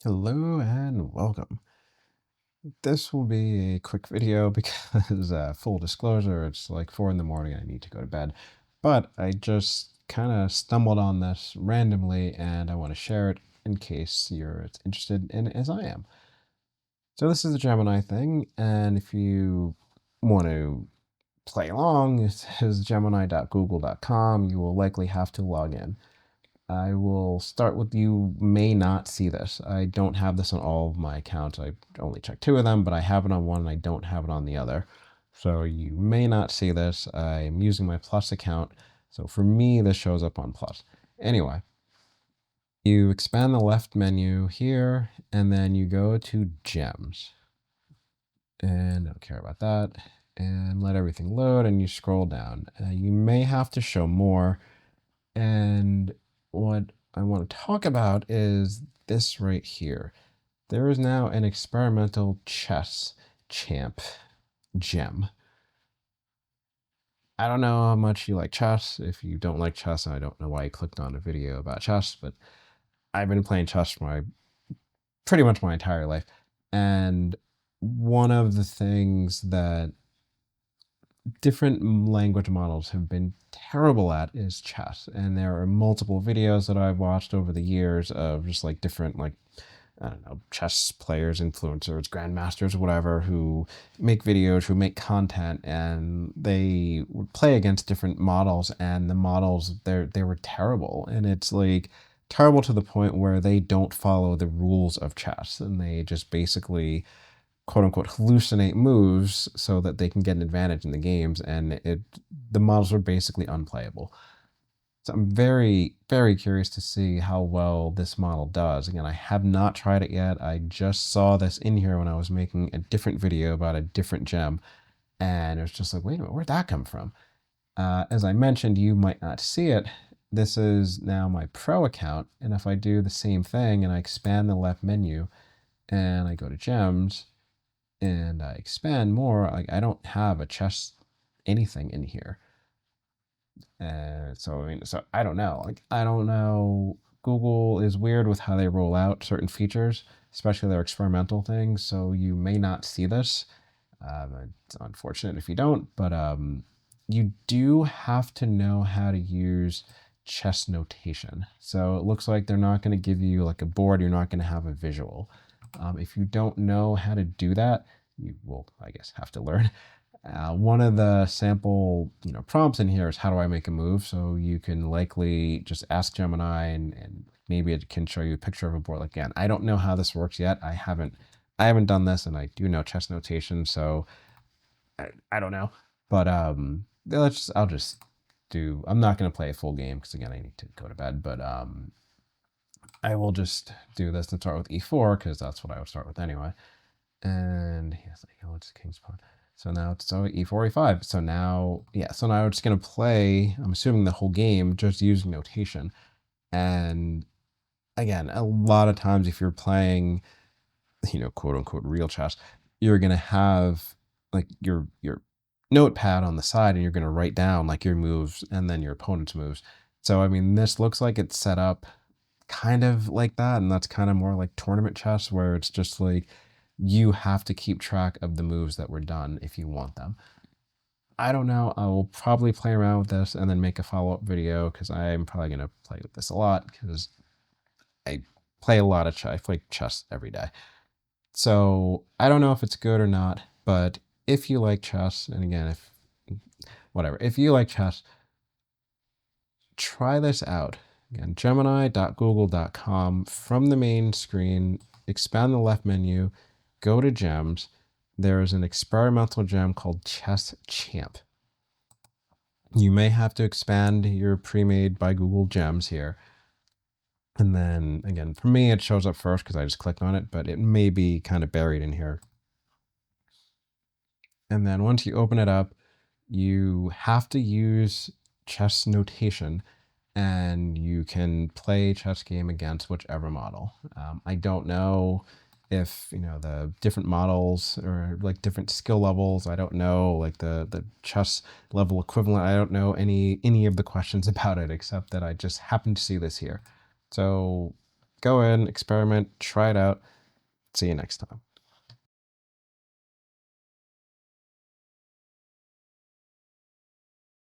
Hello and welcome. This will be a quick video because, full disclosure, it's like 4 in the morning. I need to go to bed. But I just kind of stumbled on this randomly and I want to share it in case you're as interested in it as I am. So, this is a Gemini thing, and if you want to play along, it says gemini.google.com. You will likely have to log in. I will start with you may not see this. I don't have this on all of my accounts. I only checked 2 of them, but I have it on one and I don't have it on the other. So you may not see this. I'm using my Plus account. So for me, this shows up on Plus. Anyway, you expand the left menu here and then you go to Gems. And I don't care about that. And let everything load and you scroll down. You may have to show more. And what I want to talk about is this right here. There is now an experimental chess champ gem. I don't know how much you like chess. If you don't like chess, I don't know why you clicked on a video about chess, but I've been playing chess for pretty much my entire life. And one of the things that different language models have been terrible at is chess. And there are multiple videos that I've watched over the years of just like different, like, I don't know, chess players, influencers, grandmasters, whatever, who make videos, who make content, and they would play against different models, and the models, they were terrible. And it's like terrible to the point where they don't follow the rules of chess, and they just basically quote unquote hallucinate moves so that they can get an advantage in the games, and the models are basically unplayable. So I'm very, very curious to see how well this model does. Again, I have not tried it yet. I just saw this in here when I was making a different video about a different gem, and it was just like, wait a minute, where'd that come from? As I mentioned, you might not see it. This is now my pro account, and if I do the same thing and I expand the left menu and I go to gems, and I expand more, I don't have a chess anything in here. So I don't know. Like, I don't know. Google is weird with how they roll out certain features, especially their experimental things. So you may not see this. It's unfortunate if you don't, but you do have to know how to use chess notation. So it looks like they're not going to give you like a board. You're not going to have a visual. If you don't know how to do that, you will, I guess, have to learn. One of the sample, prompts in here is how do I make a move? So you can likely just ask Gemini, and maybe it can show you a picture of a board. Like, again, I don't know how this works yet. I haven't done this, and I do know chess notation, so I don't know. But I'll just do. I'm not going to play a full game because again, I need to go to bed. But I will just do this and start with e4 because that's what I would start with anyway. And yes, it's king's pawn. So now it's e4, e5. So now, now I'm just going to play, I'm assuming the whole game, just using notation. And again, a lot of times if you're playing, quote unquote real chess, you're going to have like your notepad on the side and you're going to write down like your moves and then your opponent's moves. So, I mean, this looks like it's set up kind of like that. And that's kind of more like tournament chess where it's just like, you have to keep track of the moves that were done if you want them. I don't know. I will probably play around with this and then make a follow-up video because I'm probably going to play with this a lot because I play a lot of chess. I play chess every day. So I don't know if it's good or not, but if you like chess, and again, if you like chess, try this out. Again, gemini.google.com. From the main screen, expand the left menu, go to gems. There is an experimental gem called Chess Champ. You may have to expand your pre-made by Google gems here. And then again, for me, it shows up first because I just clicked on it, but it may be kind of buried in here. And then once you open it up, you have to use chess notation and you can play chess game against whichever model. I don't know if the different models or like different skill levels. I don't know like the chess level equivalent. I don't know any of the questions about it except that I just happened to see this here. So go in, experiment, try it out. See you next time.